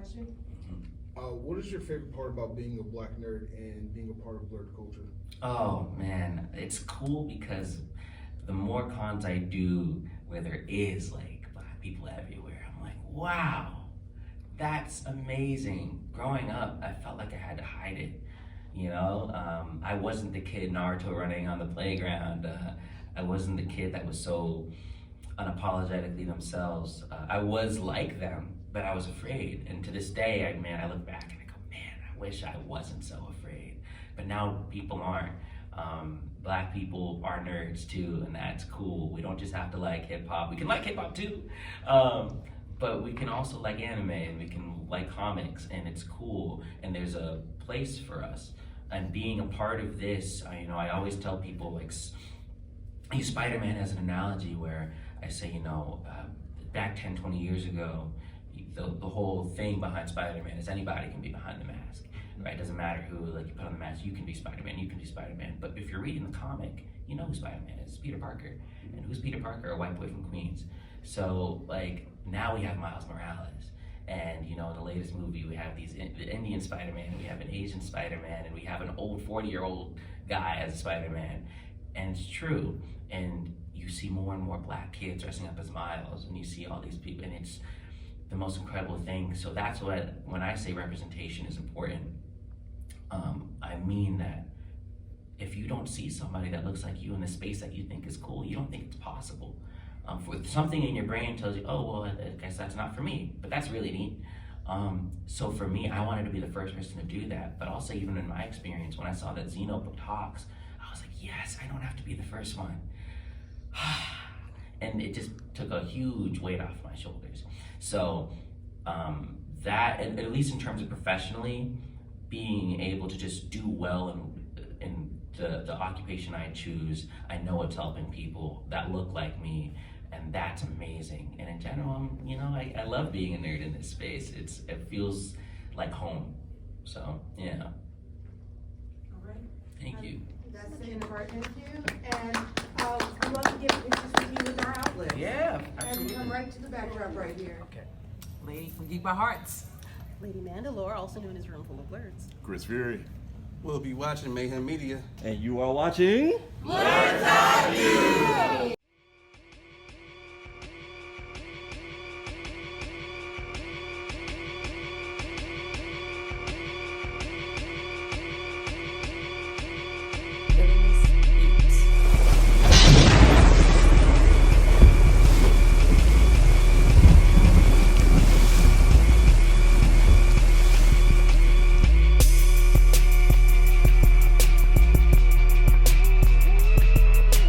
question? What is your favorite part about being a black nerd and being a part of Blerd culture? Oh man, it's cool because the more cons I do where there is like black people everywhere, I'm like, wow, that's amazing. Growing up, I felt like I had to hide it. You know, I wasn't the kid Naruto running on the playground. I wasn't the kid that was so unapologetically themselves. I was like them, but I was afraid. And to this day, I look back and I go, man, I wish I wasn't so afraid. But now people aren't. Black people are nerds too, and that's cool. We don't just have to like hip hop. We can like hip hop too, but we can also like anime, and we can like comics, and it's cool. And there's a place for us. And being a part of this, I always tell people, like, I use Spider-Man as an analogy where I say, back 10, 20 years ago, the whole thing behind Spider-Man is anybody can be behind the mask, right? It doesn't matter who, like, you put on the mask, you can be Spider-Man, you can be Spider-Man. But if you're reading the comic, you know who Spider-Man is. It's Peter Parker. And who's Peter Parker? A white boy from Queens. So, like, now we have Miles Morales. And, in the latest movie, we have the Indian Spider-Man, we have an Asian Spider-Man, and we have an old 40-year-old guy as Spider-Man. And it's true. And you see more and more black kids dressing up as Miles, and you see all these people, and it's the most incredible thing. So that's what, when I say representation is important, I mean that if you don't see somebody that looks like you in the space that you think is cool, you don't think it's possible. For something in your brain tells you, oh, well, I guess that's not for me, but that's really neat. So for me, I wanted to be the first person to do that, but also even in my experience, when I saw that Zeno booked Hawks, I was like, yes, I don't have to be the first one. And it just took a huge weight off my shoulders. So that, at least in terms of professionally, being able to just do well in the occupation I choose, I know it's helping people that look like me, and that's amazing. And in general, I love being a nerd in this space. It feels like home. So yeah. All right. Thank you. That's it, Jennifer. Thank you. And I'd love to get introduced to you with our outlet. Yeah, And absolutely. come right to the backdrop right here. Okay. Lady from Geek by Hearts. Lady Mandalore, also known as Room Full of Blerds. Chris Fury. We'll be watching Mayhem Media. And you are watching Blerd Eyeview.